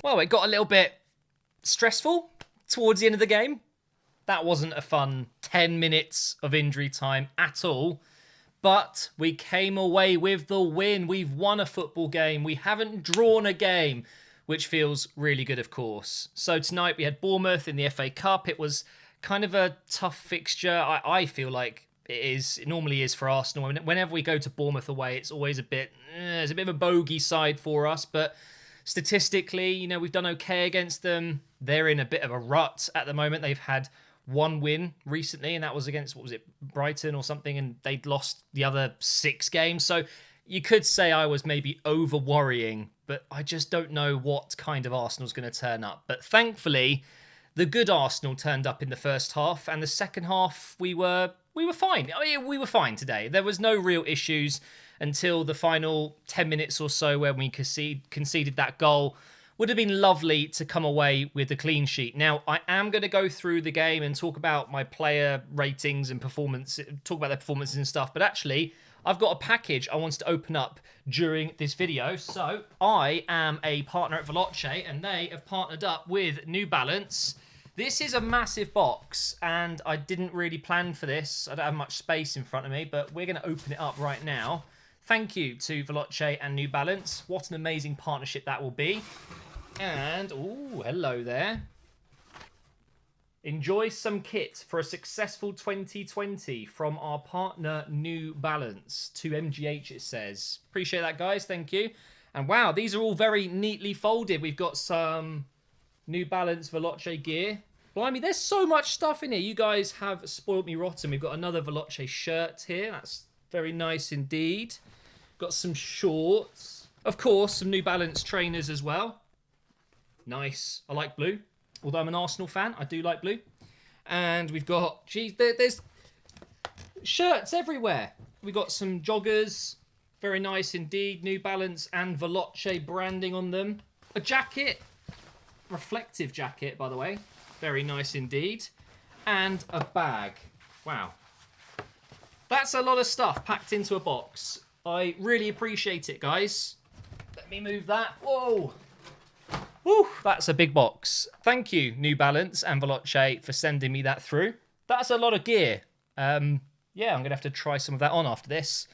Well, it got a little bit stressful towards the end of the game. That wasn't a fun 10 minutes of injury time at all. But we came away with the win. We've won a football game. We haven't drawn a game, which feels really good, of course. So tonight we had Bournemouth in the FA Cup. It was kind of a tough fixture. I feel like it is. It normally is for Arsenal. Whenever we go to Bournemouth away, it's always it's a bit of a bogey side for us. But statistically, we've done okay against them. They're in a bit of a rut at the moment. They've had one win recently, and that was against, Brighton or something, and they'd lost the other 6 games. So you could say I was maybe over worrying, but I just don't know what kind of Arsenal's going to turn up. But thankfully, the good Arsenal turned up in the first half, and the second half we were fine. We were fine today. There was no real issues until the final 10 minutes or so when we conceded that goal. Would have been lovely to come away with a clean sheet. Now, I am going to go through the game and talk about my player ratings and performance, talk about their performances and stuff. But actually, I've got a package I wanted to open up during this video. So, I am a partner at Veloce, and they have partnered up with New Balance. This is a massive box, and I didn't really plan for this. I don't have much space in front of me, but we're going to open it up right now. Thank you to Veloce and New Balance. What an amazing partnership that will be. And, ooh, hello there. Enjoy some kit for a successful 2020 from our partner New Balance. To MGH, it says. Appreciate that, guys. Thank you. And wow, these are all very neatly folded. We've got some New Balance Veloce gear. Blimey, there's so much stuff in here. You guys have spoiled me rotten. We've got another Veloce shirt here. That's very nice indeed. Got some shorts. Of course, some New Balance trainers as well. Nice. I like blue. Although I'm an Arsenal fan, I do like blue. And we've got, there's shirts everywhere. We've got some joggers. Very nice indeed. New Balance and Veloce branding on them. A jacket. Reflective jacket, by the way. Very nice indeed. And a bag. Wow. That's a lot of stuff packed into a box. I really appreciate it, guys. Let me move that. Whoa. Woo, that's a big box. Thank you, New Balance and Veloce, for sending me that through. That's a lot of gear. Yeah, I'm going to have to try some of that on after this.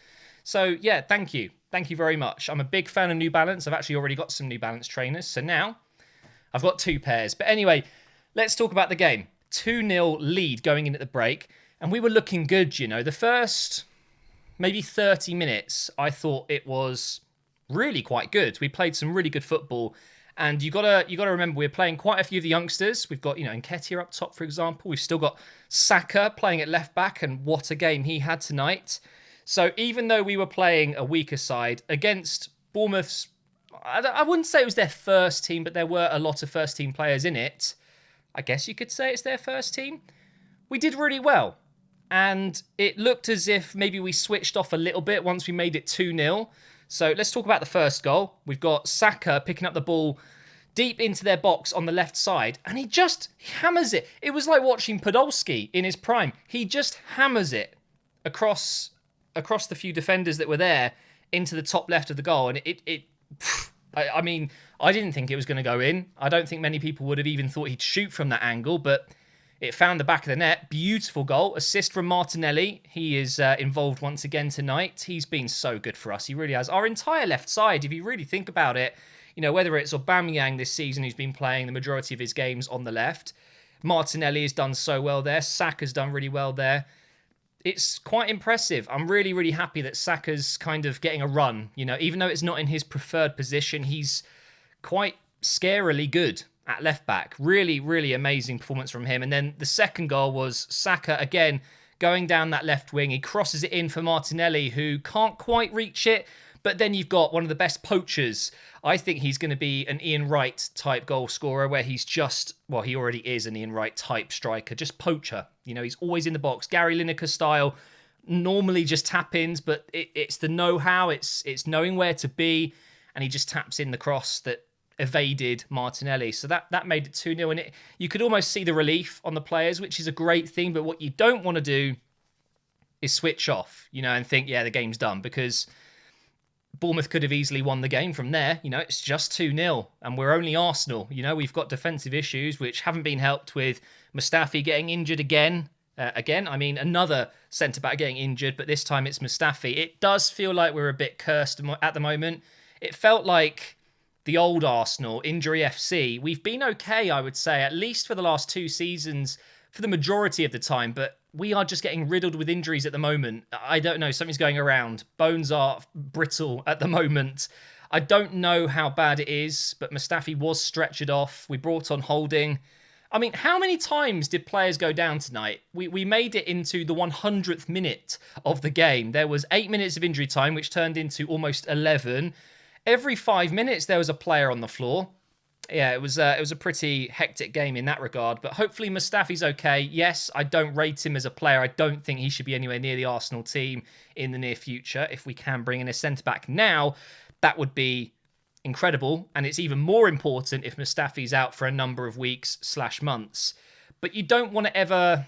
So, yeah, thank you. Thank you very much. I'm a big fan of New Balance. I've actually already got some New Balance trainers. So now I've got 2 pairs. But anyway, let's talk about the game. 2-0 lead going in at the break. And we were looking good, The first maybe 30 minutes, I thought it was really quite good. We played some really good football. And you gotta remember, we're playing quite a few of the youngsters. We've got, Nketiah up top, for example. We've still got Saka playing at left back, and what a game he had tonight. So even though we were playing a weaker side against Bournemouth's, I wouldn't say it was their first team, but there were a lot of first team players in it. I guess you could say it's their first team. We did really well. And it looked as if maybe we switched off a little bit once we made it 2-0. So let's talk about the first goal. We've got Saka picking up the ball deep into their box on the left side, and he just hammers it. It was like watching Podolski in his prime. He just hammers it across the few defenders that were there into the top left of the goal, and I mean, I didn't think it was going to go in. I don't think many people would have even thought he'd shoot from that angle, but it found the back of the net. Beautiful goal. Assist from Martinelli. He is involved once again tonight. He's been so good for us. He really has. Our entire left side, if you really think about it, whether it's Aubameyang this season, who's been playing the majority of his games on the left. Martinelli has done so well there. Saka's done really well there. It's quite impressive. I'm really, really happy that Saka's kind of getting a run. Even though it's not in his preferred position, he's quite scarily good at left back. Really, really amazing performance from him. And then the second goal was Saka again going down that left wing. He crosses it in for Martinelli, who can't quite reach it. But then you've got one of the best poachers. I think he's going to be an Ian Wright type goal scorer, where he's just, well, he already is an Ian Wright type striker, just poacher. He's always in the box. Gary Lineker style, normally just tap-ins, but it's the know-how, it's knowing where to be, and he just taps in the cross that evaded Martinelli. So that made it 2-0, and you could almost see the relief on the players, which is a great thing, but what you don't want to do is switch off, and think, yeah, the game's done, because Bournemouth could have easily won the game from there. It's just 2-0 and we're only Arsenal. We've got defensive issues which haven't been helped with Mustafi getting injured again. Another centre-back getting injured, but this time it's Mustafi. It does feel like we're a bit cursed at the moment. It felt like the old Arsenal, Injury FC. We've been okay, I would say, at least for the last 2 seasons, for the majority of the time, but we are just getting riddled with injuries at the moment. I don't know, something's going around. Bones are brittle at the moment. I don't know how bad it is, but Mustafi was stretchered off. We brought on Holding. How many times did players go down tonight? We made it into the 100th minute of the game. There was 8 minutes of injury time, which turned into almost 11. Every 5 minutes, there was a player on the floor. Yeah, it was a pretty hectic game in that regard. But hopefully Mustafi's okay. Yes, I don't rate him as a player. I don't think he should be anywhere near the Arsenal team in the near future. If we can bring in a centre-back now, that would be incredible, and it's even more important if Mustafi's out for a number of weeks/months. But you don't want to ever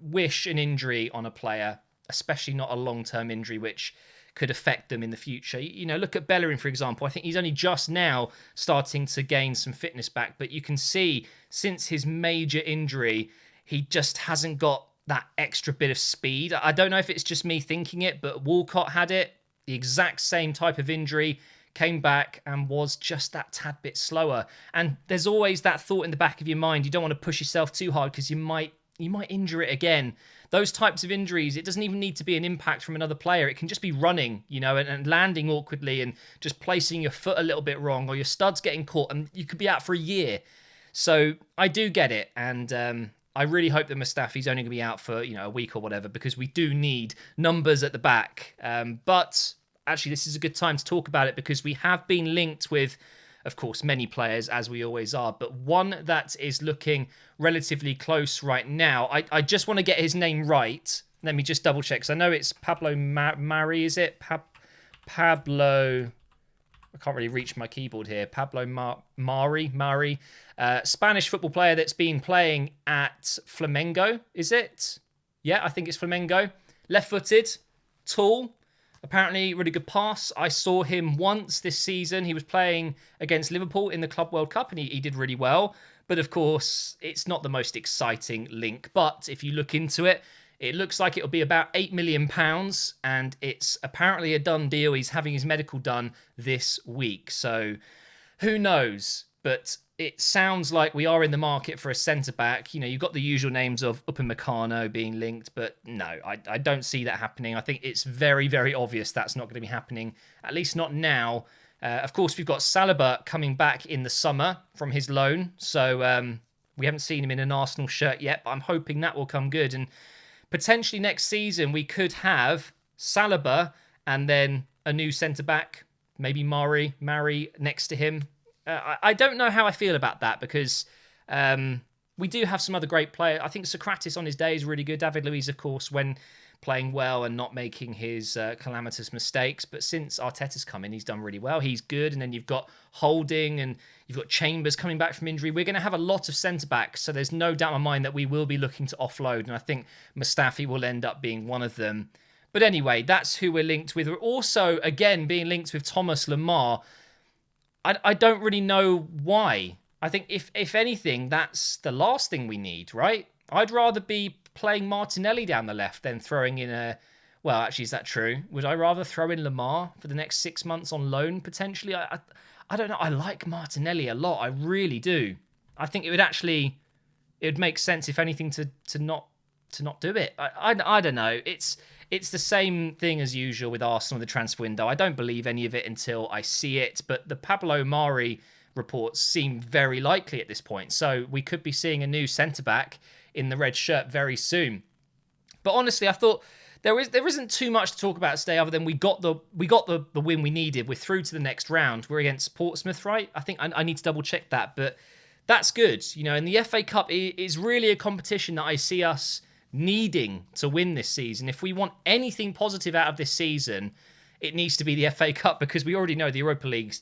wish an injury on a player, especially not a long-term injury which could affect them in the future. Look at Bellerin, for example. I think he's only just now starting to gain some fitness back, but you can see since his major injury, he just hasn't got that extra bit of speed. I don't know if it's just me thinking it, but Walcott had it, the exact same type of injury, came back and was just that tad bit slower. And there's always that thought in the back of your mind. You don't want to push yourself too hard because you might injure it again. Those types of injuries, it doesn't even need to be an impact from another player. It can just be running, and landing awkwardly and just placing your foot a little bit wrong, or your stud's getting caught and you could be out for a year. So I do get it. And I really hope that Mustafi's only going to be out for, a week or whatever, because we do need numbers at the back. But actually, this is a good time to talk about it because we have been linked with, of course, many players, as we always are, but one that is looking relatively close right now. I just want to get his name right. Let me just double check, because I know it's Pablo Mari, is it? Pablo... I can't really reach my keyboard here. Pablo Mari. Spanish football player that's been playing at Flamengo, is it? Yeah, I think it's Flamengo. Left-footed, tall, apparently really good pass. I saw him once this season. He was playing against Liverpool in the Club World Cup and he did really well. But of course, it's not the most exciting link. But if you look into it, it looks like it'll be about £8 million and it's apparently a done deal. He's having his medical done this week. So who knows? But it sounds like we are in the market for a centre-back. You've got the usual names of Upamecano being linked, but no, I don't see that happening. I think it's very, very obvious that's not going to be happening, at least not now. Of course, we've got Saliba coming back in the summer from his loan, so we haven't seen him in an Arsenal shirt yet, but I'm hoping that will come good. And potentially next season, we could have Saliba and then a new centre-back, maybe Mari next to him. I don't know how I feel about that because we do have some other great players. I think Socrates on his day is really good. David Luiz, of course, when playing well and not making his calamitous mistakes. But since Arteta's come in, he's done really well. He's good. And then you've got Holding and you've got Chambers coming back from injury. We're going to have a lot of centre-backs. So there's no doubt in my mind that we will be looking to offload. And I think Mustafi will end up being one of them. But anyway, that's who we're linked with. We're also, again, being linked with Thomas Lemar. I don't really know why. I think if anything, that's the last thing we need, right? I'd rather be playing Martinelli down the left than throwing in a... Well, actually, is that true? Would I rather throw in Lemar for the next 6 months on loan, potentially? I don't know. I like Martinelli a lot. I really do. I think it would make sense, if anything, to not do it. I don't know. It's the same thing as usual with Arsenal, the transfer window. I don't believe any of it until I see it. But the Pablo Mari reports seem very likely at this point. So we could be seeing a new centre-back in the red shirt very soon. But honestly, I thought there isn't too much to talk about today other than we got the win we needed. We're through to the next round. We're against Portsmouth, right? I think I need to double check that. But that's good. And the FA Cup is really a competition that I see us needing to win this season. If we want anything positive out of this season, it needs to be the FA Cup, because we already know the Europa League,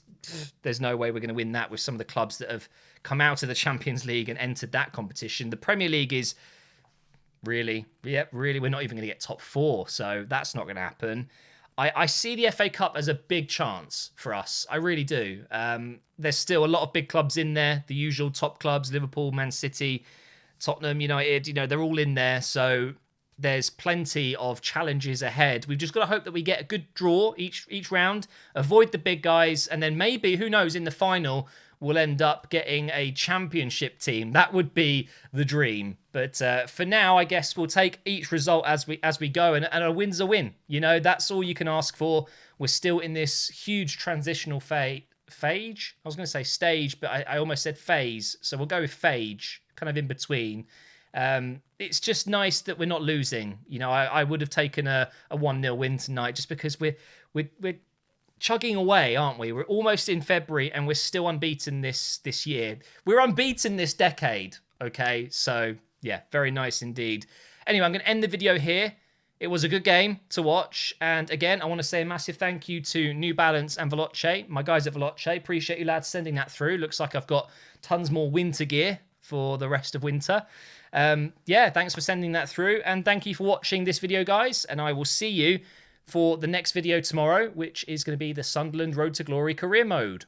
there's no way we're going to win that with some of the clubs that have come out of the Champions League and entered that competition. The Premier League is really, we're not even going to get top 4, so that's not going to happen. I see the FA Cup as a big chance for us. I really do. There's still a lot of big clubs in there, the usual top clubs, Liverpool, Man City, Tottenham, United, they're all in there. So there's plenty of challenges ahead. We've just got to hope that we get a good draw each round, avoid the big guys, and then maybe, who knows, in the final, we'll end up getting a championship team. That would be the dream. But for now, I guess we'll take each result as we go, and a win's a win. That's all you can ask for. We're still in this huge transitional phase. I was going to say stage, but I almost said phase. So we'll go with phage, kind of in between. It's just nice that we're not losing. I would have taken a 1-0 win tonight just because we're chugging away, aren't we? We're almost in February and we're still unbeaten this year. We're unbeaten this decade, okay? So, yeah, very nice indeed. Anyway, I'm going to end the video here. It was a good game to watch. And again, I want to say a massive thank you to New Balance and Veloce, my guys at Veloce. Appreciate you lads sending that through. Looks like I've got tons more winter gear for the rest of winter. Yeah, thanks for sending that through. And thank you for watching this video, guys. And I will see you for the next video tomorrow, which is going to be the Sunderland Road to Glory career mode.